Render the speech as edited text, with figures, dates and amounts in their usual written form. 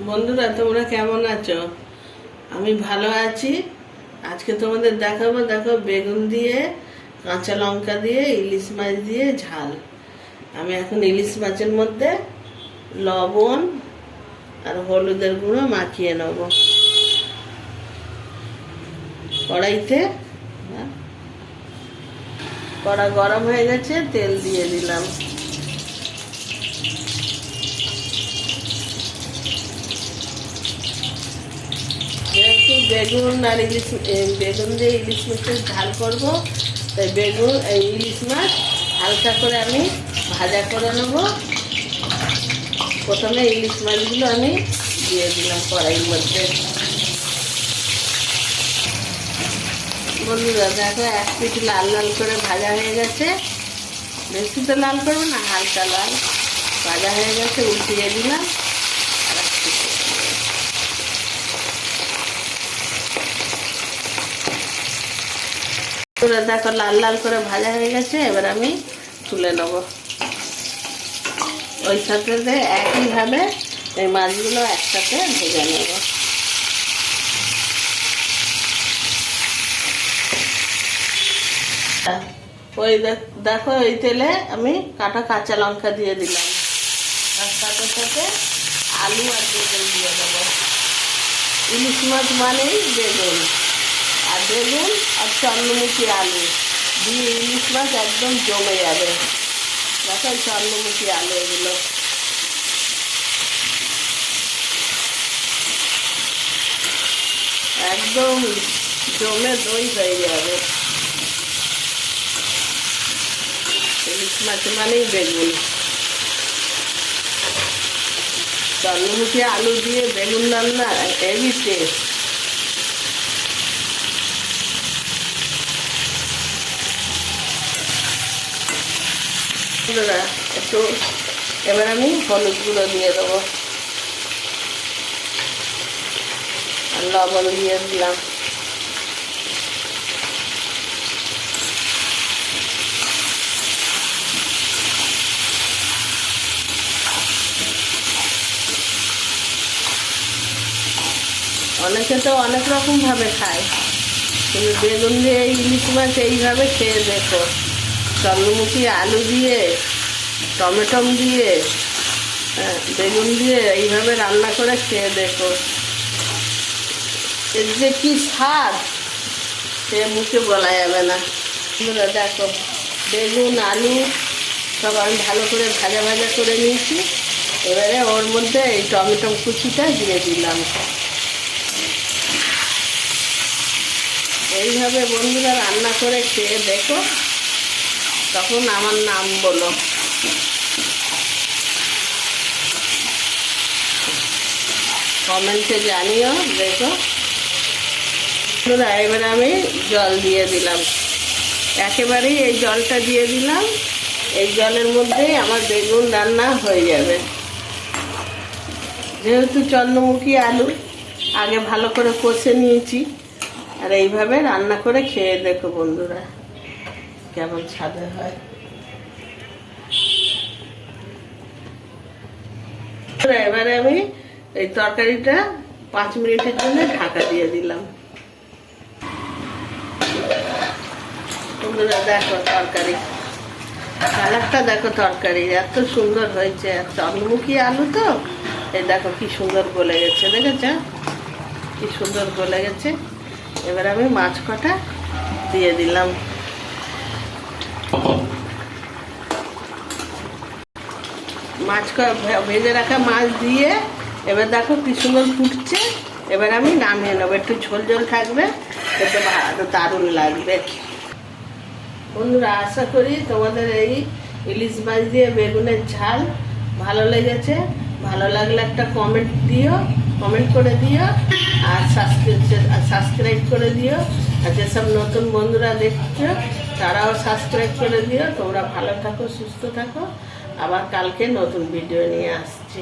বন্ধুরা তোমরা কেমন আছো? আমি ভালো আছি। আজকে তোমাদের দেখাবো, দেখো, বেগুন দিয়ে, কাঁচা লঙ্কা দিয়ে, ইলিশ মাছ দিয়ে ঝাল। আমি এখন ইলিশ মাছের মধ্যে লবণ আর হলুদের গুঁড়ো মাখিয়ে নেব কড়াইতে। কড়া গরম হয়ে গেছে, তেল দিয়ে দিলাম। যেহেতু বেগুন আর বেগুন দিয়ে ইলিশ মাছের ঝাল করব, তাই বেগুন ইলিশ মাছ হালকা করে আমি ভাজা করে নেব। প্রথমে ইলিশ মাছগুলো আমি দিয়ে দিলাম কড়াইয়ের মধ্যে। বন্ধুরা দেখো, এক পিঠ লাল লাল করে ভাজা হয়ে গেছে। বেশি তো লাল করবো না, হালকা লাল ভাজা হয়ে গেছে। উল্টিয়ে দিলাম। দেখো লাল লাল করে ভাজা হয়ে গেছে, এবার আমি তুলে নেব। ওই সাথে একইভাবে এই মাছগুলো একসাথে ভেজে নেব। ওই দেখো, ওই তেলে আমি কাঁচা লঙ্কা দিয়ে দিলাম। তার সাথে সাথে আলু আর বেগুন দিয়ে দেবো। ইলিশ মাছ মানেই বেগুন, আর বেগুন আর চন্দ্রমুখী আলু দিয়ে ইলিশ মাছ একদম জমে যাবে। দেখো চন্দ্রমুখী আলু এগুলো একদম জমে দই হয়ে যাবে। ইলিশ মাছ মানেই বেগুন। চন্দ্রমুখী আলু দিয়ে বেগুন রান্না হেভি টেস্ট। একটু এবার আমি হলুদ গুঁড়ো দিয়ে দেবো আর লবণ দিয়ে দিলাম। অনেকে তো অনেক রকম ভাবে খায়, কিন্তু বেগুন দিয়ে ইলিশ মাছ এইভাবে খেয়ে দেখো। চন্দ্রমুখী আলু দিয়ে, টমেটো দিয়ে, বেগুন দিয়ে এইভাবে রান্না করে খেয়ে দেখো। এর যে কি স্বাদ সে মুখে বলা যাবে না। দেখো বেগুন আলু সব আমি ভালো করে ভাজা ভাজা করে নিয়েছি। এবারে ওর মধ্যে এই টমেটো কুচিটা দিয়ে দিলাম। এইভাবে বন্ধুরা রান্না করে খেয়ে দেখো, তখন আমার নাম বলো। কমেন্টে জানিও। দেখো এবার আমি জল দিয়ে দিলাম, একেবারেই এই জলটা দিয়ে দিলাম। এই জলের মধ্যেই আমার বেগুন রান্না হয়ে যাবে। যেহেতু চন্দ্রমুখী আলু আগে ভালো করে কষে নিয়েছি, আর এইভাবে রান্না করে খেয়ে দেখো বন্ধুরা কেমন স্বাদে হয়। এবারে আমি এই তরকারিটা 5 মিনিটের জন্য ঢাকা দিয়ে দিলাম। বন্ধুরা দেখো তরকারি কালারটা দেখো, তরকারি এত সুন্দর হয়েছে। আর চন্দ্রমুখী আলু তো এই দেখো কি সুন্দর গলে গেছে, দেখেছ কি সুন্দর গলে গেছে। এবার আমি মাছ কটা দিয়ে দিলাম। ভেজে রাখা মাছ দিয়ে এবার দেখো কি সুন্দর ফুটছে। এবার আমি নামিয়ে নেবো। একটু ঝোল ঝোল থাকবে, খেতে ভালো দারুণ লাগবে। বন্ধুরা আশা করি তোমাদের এই ইলিশ মাছ দিয়ে বেগুনের ঝাল ভালো লেগেছে। ভালো লাগলে একটা কমেন্ট করে দিও আর সাবস্ক্রাইব করে দিও। আর যেসব নতুন বন্ধুরা দেখছো তারাও সাবস্ক্রাইব করে দিও। তোমরা ভালো থাকো, সুস্থ থাকো। আবার কালকে নতুন ভিডিও নিয়ে আসছি।